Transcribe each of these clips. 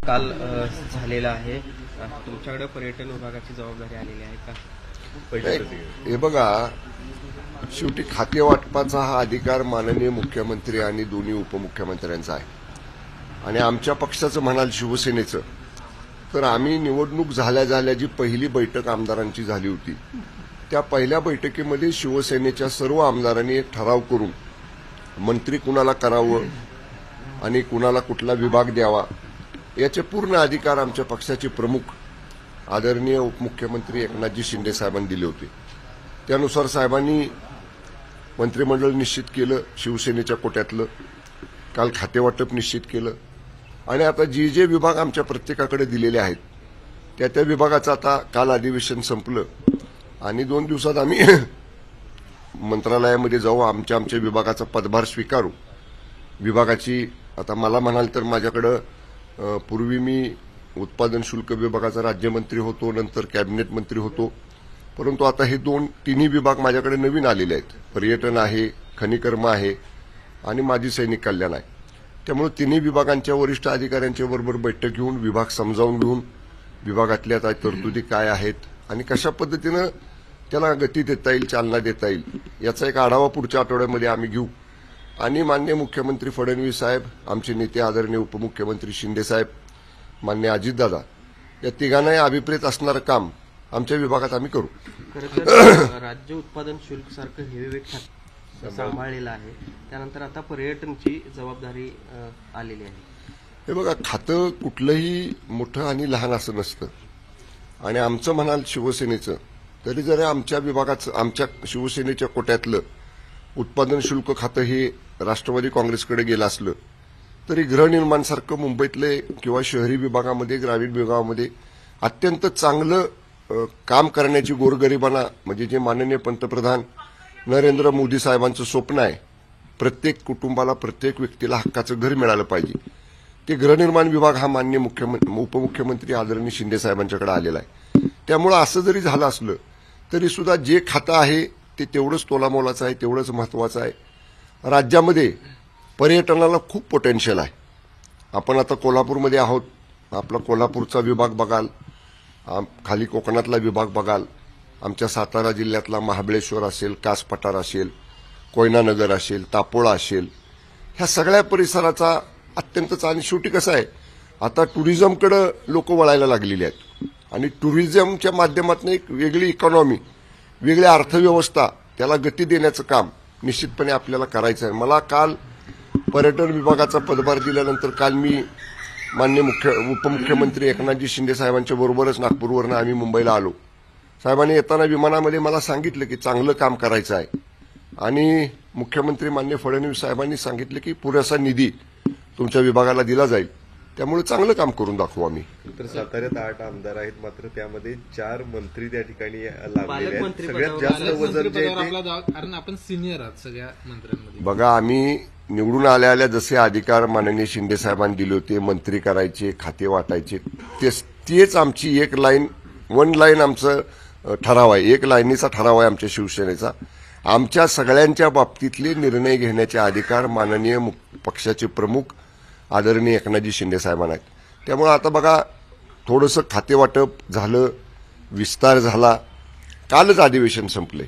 काल झालेला आहे. तुमच्याकडे पर्यटन विभागाची जबाबदारी आलेली आहे का? हे बघा, शेवटी खाते वाटपाचा हा अधिकार माननीय मुख्यमंत्री आणि दोन्ही उपमुख्यमंत्र्यांचा आहे. आणि आमच्या पक्षाचं म्हणाल शिवसेनेचं, तर आम्ही निवडणूक झाल्या जी पहिली बैठक आमदारांची झाली होती, त्या पहिल्या बैठकीमध्ये शिवसेनेच्या सर्व आमदारांनी एक ठराव करून मंत्री कुणाला करावं आणि कुणाला कुठला विभाग द्यावा याचे पूर्ण अधिकार आमच्या पक्षाचे प्रमुख आदरणीय उपमुख्यमंत्री एकनाथजी शिंदे साहेबांनी दिले होते. त्यानुसार साहेबांनी मंत्रिमंडळ निश्चित केलं, शिवसेनेच्या कोट्यातलं काल खातेवाटप निश्चित केलं. आणि आता जे विभाग आमच्या प्रत्येकाकडे दिलेले आहेत त्या विभागाचं आता काल अधिवेशन संपलं आणि 2 दिवसात आम्ही मंत्रालयामध्ये जाऊ, आमच्या विभागाचा पदभार स्वीकारू. विभागाची आता मला म्हणाल तर माझ्याकडं पूर्वी मी उत्पादन शुल्क विभागाचा राज्यमंत्री होतो, नंतर कॅबिनेट मंत्री होतो, परंतु आता हे तिन्ही विभाग माझ्याकडे नवीन आलेले आहेत. पर्यटन आहे, खनिकर्म आहे आणि माजी सैनिक कल्याण आहे. त्यामुळे तिन्ही विभागांच्या वरिष्ठ अधिकाऱ्यांच्या बरोबर बैठक घेऊन विभाग समजावून घेऊन विभागातल्या तरतुदी काय आहेत आणि कशा पद्धतीनं त्याला गती देता येईल, चालना देता येईल याचा एक आढावा पुढच्या आठवड्यामध्ये आम्ही घेऊ. आणि माननीय मुख्यमंत्री फडणवीस साहेब, आमचे नेते आदरणीय उपमुख्यमंत्री शिंदे साहेब, माननीय अजितदादा, या तिघांनाही अभिप्रेत असणारं काम आमच्या विभागात आम्ही करू. राज्य उत्पादन शुल्क सारखं हेवी वेट सांभाळलेलं आहे, त्यानंतर आता पर्यटनची जबाबदारी आलेली आहे. हे बघा, खातं कुठलंही मोठं आणि लहान असं नसतं. आणि आमचं म्हणाल शिवसेनेचं, तरी जरी आमच्या विभागाचं, आमच्या शिवसेनेच्या कोट्यातलं उत्पादन शुल्क खातं हे राष्ट्रवादी काँग्रेसकडे गेलं असलं तरी गृहनिर्माणसारखं मुंबईतले किंवा शहरी विभागामध्ये, ग्रामीण विभागामध्ये अत्यंत चांगलं काम करण्याची गोरगरिबांना, म्हणजे जे माननीय पंतप्रधान नरेंद्र मोदी साहेबांचं स्वप्न आहे, प्रत्येक कुटुंबाला, प्रत्येक व्यक्तीला हक्काचं घर मिळालं पाहिजे, ते गृहनिर्माण विभाग हा माननीय उपमुख्यमंत्री आदरणीय शिंदे साहेबांच्याकडे आलेला आहे. त्यामुळे असं जरी झालं असलं तरी सुद्धा जे खातं आहे ते तेवढंच तोलामोलाचं आहे, तेवढंच महत्वाचं आहे. राज्यामध्ये पर्यटनाला खूप पोटेन्शियल आहे. आपण आता कोल्हापूरमध्ये आहोत, आपला कोल्हापूरचा विभाग बघाल, खाली कोकणातला विभाग बघाल, आमच्या सातारा जिल्ह्यातला महाबळेश्वर असेल, कास पठार असेल, कोयनानगर असेल, तापोळा असेल, ह्या सगळ्या परिसराचा अत्यंत. आणि शेवटी कसं आहे, आता टुरिझमकडे लोक वळायला लागलेली आहेत आणि टुरिझमच्या माध्यमातून एक वेगळी इकॉनॉमी, वेगळी अर्थव्यवस्था, त्याला गती देण्याचं काम निश्चितपणे आपल्याला करायचं आहे. मला काल पर्यटन विभागाचा पदभार दिल्यानंतर काल मी माननीय उपमुख्यमंत्री एकनाथजी शिंदे साहेबांच्या बरोबरच नागपूरवरनं आम्ही मुंबईला आलो. साहेबांनी येताना विमानामध्ये मला सांगितलं की चांगलं काम करायचं आहे आणि मुख्यमंत्री माननीय फडणवीस साहेबांनी सांगितलं की पुरेसा निधी तुमच्या विभागाला दिला जाईल, त्यामुळे चांगलं काम करून दाखवू आम्ही. तर साताऱ्यात 8 आमदार आहेत, मात्र त्यामध्ये 4 मंत्री त्या ठिकाणी लागलेले आहेत. सगळ्यात जास्त वजन जे कारण आपण सिनियर आहात सगळ्या मंत्र्यांमध्ये. बघा, आम्ही निवडून आल्या जसे अधिकार माननीय शिंदे साहेबांनी दिले होते, मंत्री करायचे, खाते वाटायचे, तेच आमची वन लाईन आमचं ठराव आहे, एक लाईनीचा ठराव आहे आमच्या शिवसेनेचा. आमच्या सगळ्यांच्या बाबतीतले निर्णय घेण्याचे अधिकार माननीय पक्षाचे प्रमुख आदरणीय एकनाथजी शिंदे साहेबांना आहेत. त्यामुळे आता बघा, थोडंसं खातेवाटप झालं, विस्तार झाला, कालच अधिवेशन संपले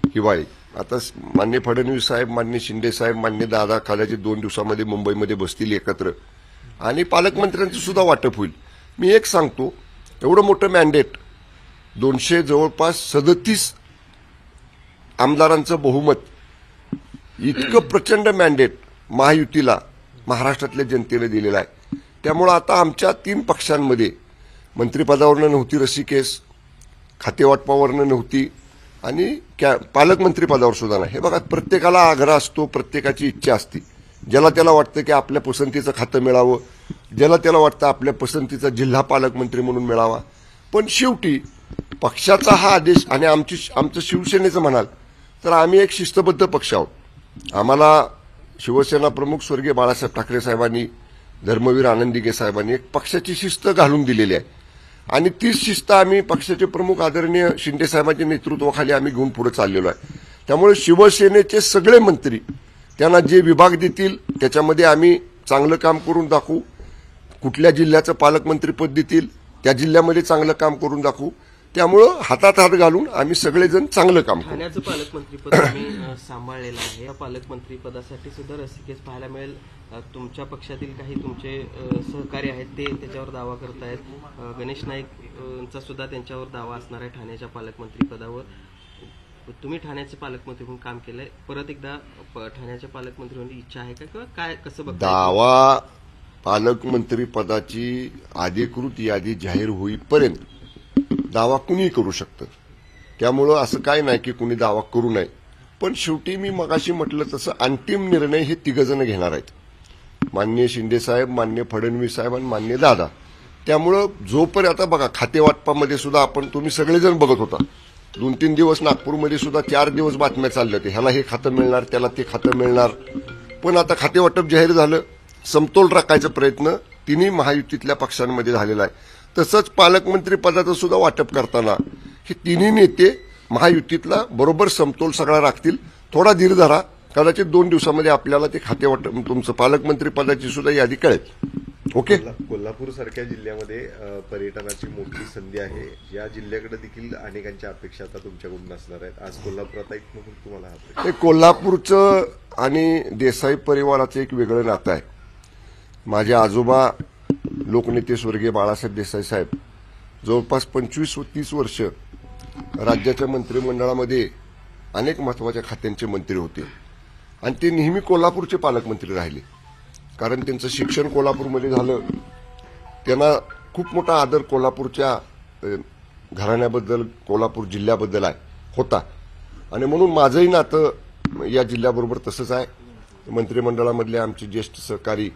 हिवाळी. आता माननीय फडणवीस साहेब, माननीय शिंदे साहेब, माननीय दादा कालाचे 2 दिवसामध्ये मुंबईमध्ये बसतील एकत्र आणि पालकमंत्र्यांचं सुद्धा वाटप होईल. मी एक सांगतो, एवढं मोठं मॅन्डेट, 200 जवळपास 37 आमदारांचं बहुमत, इतकं प्रचंड मॅन्डेट महायुतीला, महाराष्ट्रातल्या जनतेने दिलेला आहे. त्यामुळे आता आमच्या 3 पक्षांमध्ये मंत्रिपदावरनं नव्हती रस्सीखेच, खातेवाटपावरनं नव्हती आणि पालकमंत्री पदावर सुद्धा नाही. हे बघा, प्रत्येकाला आग्रह असतो, प्रत्येकाची इच्छा असते. ज्याला त्याला वाटतं की आपल्या पसंतीचं खातं मिळावं, ज्याला त्याला वाटतं आपल्या पसंतीचा जिल्हा पालकमंत्री म्हणून मिळावा. पण शेवटी पक्षाचा हा आदेश, आणि आमचं शिवसेनेचं म्हणाल तर आम्ही एक शिस्तबद्ध पक्ष आहोत. आम्हाला शिवसेना प्रमुख स्वर्गीय बाळासाहेब ठाकरे साहेबांनी, धर्मवीर आनंदीगे साहेबांनी एक पक्षाची शिस्त घालून दिलेली आहे आणि तीच शिस्त आम्ही पक्षाचे प्रमुख आदरणीय शिंदे साहेबांच्या नेतृत्वाखाली आम्ही घेऊन पुढे चाललेलो आहे. त्यामुळे शिवसेनेचे सगळे मंत्री त्यांना जे विभाग देतील त्याच्यामध्ये आम्ही चांगलं काम करून दाखवू. कुठल्या जिल्ह्याचं पालकमंत्रीपद देतील त्या जिल्ह्यामध्ये चांगलं काम करून दाखवू. त्यामुळं हातात हात घालून आम्ही सगळेजण चांगलं काम करू. ठाण्याचं पालकमंत्रीपद तुम्ही सांभाळलेलं आहे. या पालकमंत्रीपदासाठी सुद्धा रस्सीखेच पाहायला मिळेल. तुमच्या पक्षातील काही तुमचे सहकारी आहेत ते त्याच्यावर दावा करत आहेत. गणेश नाईकचा सुद्धा त्यांच्यावर दावा असणार आहे ठाण्याच्या पालकमंत्रीपदावर. तुम्ही ठाण्याचे पालकमंत्री म्हणून काम केलंय, परत एकदा ठाण्याच्या पालकमंत्री होण्याची इच्छा आहे का किंवा काय कसं बघता? दावा पालकमंत्री पदाची अधिकृत यादी जाहीर होईपर्यंत दावा कुणीही करू शकतं. त्यामुळं असं काय नाही की कुणी दावा करू नये. पण शेवटी मी मगाशी म्हटलं तसं अंतिम निर्णय हे तिघजण घेणार आहेत, माननीय शिंदेसाहेब, माननीय फडणवीस साहेब आणि माननीय दादा. त्यामुळं जोपर्यंत आता बघा खातेवाटपामध्ये सुद्धा आपण तुम्ही सगळेजण बघत होता. 2-3 दिवस नागपूरमध्ये सुद्धा 4 दिवस बातम्या चालल्या होत्या, ह्याला हे खातं मिळणार त्याला ते खातं मिळणार. पण आता खातेवाटप जाहीर झालं. समतोल राखायचा प्रयत्न तिन्ही महायुतीतल्या पक्षांमध्ये झालेला आहे. तसंच पालकमंत्री पदाचं सुद्धा वाटप करताना हे तिन्ही नेते महायुतीतला बरोबर समतोल सगळा राखतील. थोडा धीर धरा, कदाचित 2 दिवसामध्ये आपल्याला ते खातेवाटप तुमचं पालकमंत्री पदाची सुद्धा यादी कळेल. ओके. कोल्हापूर सारख्या जिल्ह्यामध्ये पर्यटनाची मोठी संधी आहे. या जिल्ह्याकडे देखील अनेकांच्या अपेक्षा आता तुमच्याकडून असणार आहेत. आज कोल्हापुरात एक म्हणून तुम्हाला कोल्हापूरचं आणि देसाई परिवाराचं एक वेगळं नातं आहे. माझे आजोबा लोकनेते स्वर्गीय बाळासाहेब देसाई साहेब जवळपास 25-30 वर्ष राज्याच्या मंत्रिमंडळामध्ये अनेक महत्वाच्या खात्यांचे मंत्री होते आणि ते नेहमी कोल्हापूरचे पालकमंत्री राहिले. कारण त्यांचं शिक्षण कोल्हापूरमध्ये झालं. त्यांना खूप मोठा आदर कोल्हापूरच्या घराण्याबद्दल, कोल्हापूर जिल्ह्याबद्दल होता आणि म्हणून माझंही नातं या जिल्ह्याबरोबर तसंच आहे. मंत्रिमंडळामधले आमचे ज्येष्ठ सहकारी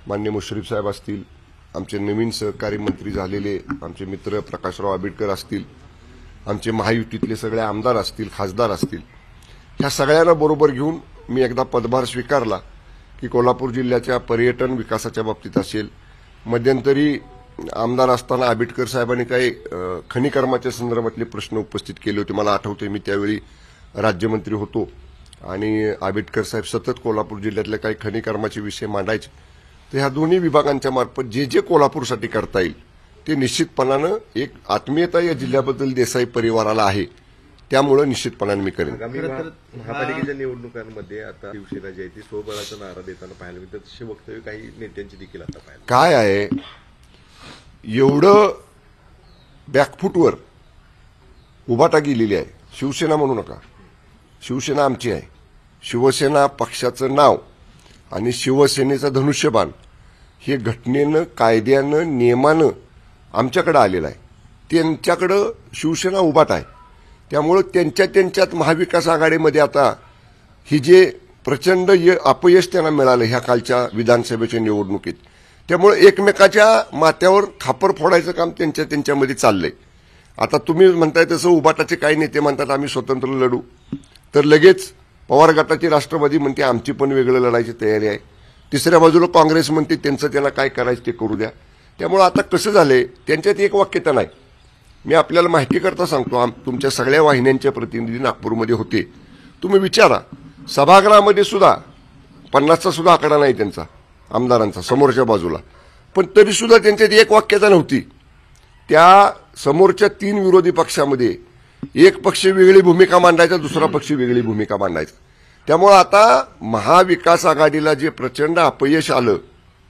माननीय मुश्रीफ साहेब असतील, आमचे नवीन सहकारी मंत्री झालेले आमचे मित्र प्रकाशराव आंबेडकर असतील, आमचे महायुतीतले सगळे आमदार असतील, खासदार असतील, ह्या सगळ्यांना बरोबर घेऊन मी एकदा पदभार स्वीकारला की कोल्हापूर जिल्ह्याच्या पर्यटन विकासाच्या बाबतीत असेल. मध्यंतरी आमदार असताना आंबेडकर साहेबांनी काही खनिकर्माच्या संदर्भातले प्रश्न उपस्थित केले होते. मला आठवते मी त्यावेळी राज्यमंत्री होतो आणि आंबेडकर साहेब सतत कोल्हापूर जिल्ह्यातल्या काही खनिकर्माचे विषय मांडायचे. तर ह्या दोन्ही विभागांच्या मार्फत जे जे कोल्हापूरसाठी करता येईल ते निश्चितपणानं एक आत्मीयता या जिल्ह्याबद्दल देसाई परिवाराला आहे. त्यामुळे निश्चितपणाने मी करेन. आगामी महापालिकेच्या निवडणुकांमध्ये आता शिवसेना जी आहे ती स्वबळाचा नारा देताना पाहायला मिळतं. तशी वक्तव्य काही नेत्यांची देखील आता पाहायला. काय आहे, एवढं बॅकफुटवर उभाटा गेलेली आहे. शिवसेना म्हणू नका, शिवसेना आमची आहे. शिवसेना पक्षाचं नाव आणि शिवसेनेचा धनुष्यबाण हे घटनेनं, कायद्यानं, नियमानं आमच्याकडे आलेलं आहे. त्यांच्याकडं शिवसेना उभाट आहे. त्यामुळं त्यांच्यात महाविकास आघाडीमध्ये आता ही जे प्रचंड अपयश त्यांना मिळालं ह्या कालच्या विधानसभेच्या निवडणुकीत, त्यामुळे एकमेकाच्या माथ्यावर खापर फोडायचं काम त्यांच्यामध्ये चाललंय. आता तुम्ही म्हणताय तसं उभाटाचे काही नेते म्हणतात आम्ही स्वतंत्र लढू, तर लगेच पवार गटाची राष्ट्रवादी म्हणते आमची पण वेगळं लढायची तयारी आहे. तिसऱ्या बाजूला काँग्रेस म्हणते त्यांचं त्यांना काय करायचं ते करू द्या. त्यामुळे आता कसं झालंय, त्यांच्यात एक वाक्यता नाही. मी आपल्याला माहिती करता सांगतो, तुमच्या सगळ्या वाहिन्यांचे प्रतिनिधी नागपूरमध्ये होते. तुम्ही विचारा, सभागृहामध्ये सुद्धा 50चा सुद्धा आकडा नाही त्यांचा आमदारांचा समोरच्या बाजूला, पण तरी सुद्धा त्यांच्यात एक वाक्यता नव्हती. त्या समोरच्या 3 विरोधी पक्षामध्ये एक पक्ष वेगळी भूमिका मांडायचा, दुसरा पक्ष वेगळी भूमिका मांडायचा. त्यामुळे आता महाविकास आघाडीला जे प्रचंड अपयश आलं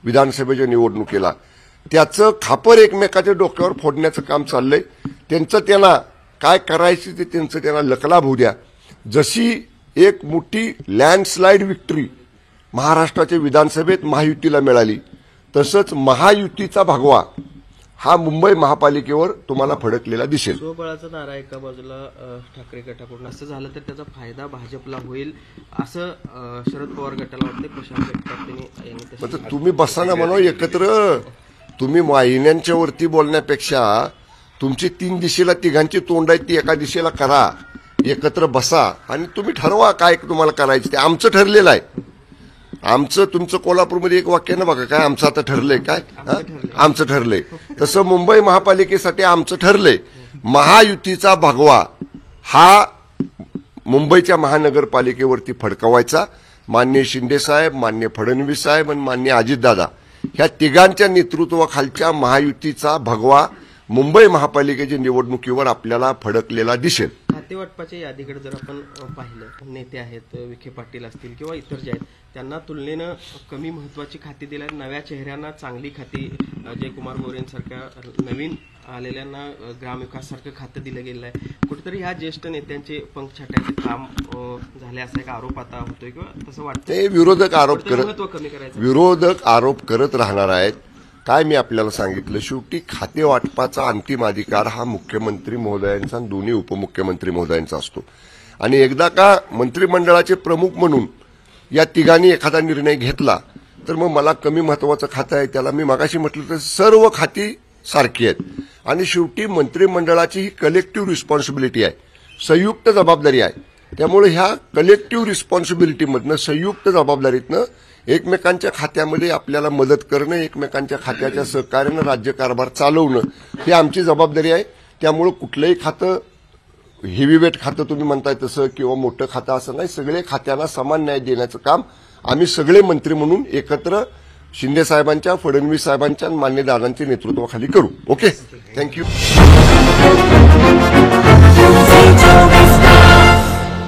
विधानसभेच्या निवडणुकीला, त्याचं खापर एकमेकाच्या डोक्यावर फोडण्याचं काम चाललंय. त्यांचं त्यांना काय करायचं ते त्यांचं त्यांना लकलाभ होऊ द्या. जशी एक मोठी लँडस्लाईड विक्ट्री महाराष्ट्राच्या विधानसभेत महायुतीला मिळाली, तसंच महायुतीचा भगवा हा मुंबई महापालिकेवर तुम्हाला फडकलेला दिसेल. स्वबळाचा नारा एका बाजूला ठाकरे गटाकडून असं झालं तर त्याचा फायदा भाजपला होईल असं शरद पवार गटाला वाटते. प्रशांत जगताप यांनी तुम्ही बसा ना म्हणून एकत्र. तुम्ही वाहिन्यांच्या वरती बोलण्यापेक्षा तुमची 3 दिशेला तिघांची तोंड आहेत ती एका दिशेला करा, एकत्र बसा आणि तुम्ही ठरवा काय तुम्हाला करायचं ते. आमचं ठरलेलं आहे. आमचं तुमचं कोल्हापूरमध्ये एक वाक्य ना बघा, काय आमचं आता ठरलंय, काय आमचं ठरलंय, तसं मुंबई महापालिकेसाठी आमचं ठरलंय. महायुतीचा भगवा हा मुंबईच्या महानगरपालिकेवरती फडकवायचा. माननीय शिंदेसाहेब, माननीय फडणवीस साहेब आणि माननीय अजितदादा ह्या तिघांच्या नेतृत्वाखालच्या महायुतीचा भगवा मुंबई महापालिकेच्या निवडणुकीवर आपल्याला फडकलेला दिसेल. खातेवाटपाच्या यादीकडे जर आपण पाहिलं, नेते आहेत विखे पाटील असतील किंवा इतर जे आहेत त्यांना तुलनेनं कमी महत्वाची खाती दिल्या, नव्या चेहऱ्यांना चांगली खाती, जयकुमार गोरेंसारख्या नवीन आलेल्यांना ग्रामविकास सारखं खातं दिलं गेलं आहे. कुठेतरी ह्या ज्येष्ठ नेत्यांचे पंख छाटायचे काम झाले असा एक आरोप आता होतोय किंवा तसं वाटतं. ते विरोधक महत्व कमी करायचं. विरोधक आरोप करत राहणार आहेत. काय मी आपल्याला सांगितलं, शेवटी खाते वाटपाचा अंतिम अधिकार हा मुख्यमंत्री महोदयांचा आणि दोन्ही उपमुख्यमंत्री महोदयांचा असतो. आणि एकदा का मंत्रिमंडळाचे प्रमुख म्हणून या तिघांनी एखादा निर्णय घेतला तर मग मला कमी महत्वाचं खातं आहे त्याला मी मगाशी म्हटलं तर सर्व खाती सारखी आहेत. आणि शेवटी मंत्रिमंडळाची ही कलेक्टिव्ह रिस्पॉन्सिबिलिटी आहे, संयुक्त जबाबदारी आहे. त्यामुळे ह्या कलेक्टिव्ह रिस्पॉन्सिबिलिटीमधनं, संयुक्त जबाबदारीतनं एकमेकांच्या खात्यामध्ये आपल्याला मदत करणं, एकमेकांच्या खात्याच्या सहकार्यानं राज्यकारभार चालवणं ही आमची जबाबदारी आहे. त्यामुळे कुठलंही खातं हेवीवेट खातं तुम्ही म्हणताय तसं किंवा मोठं खातं असं नाही, सगळे खात्यांना समान न्याय देण्याचं काम आम्ही सगळे मंत्री म्हणून एकत्र शिंदे साहेबांच्या, फडणवीस साहेबांच्या आणि मान्य दादांच्या नेतृत्वाखाली करू. Okay, thank you.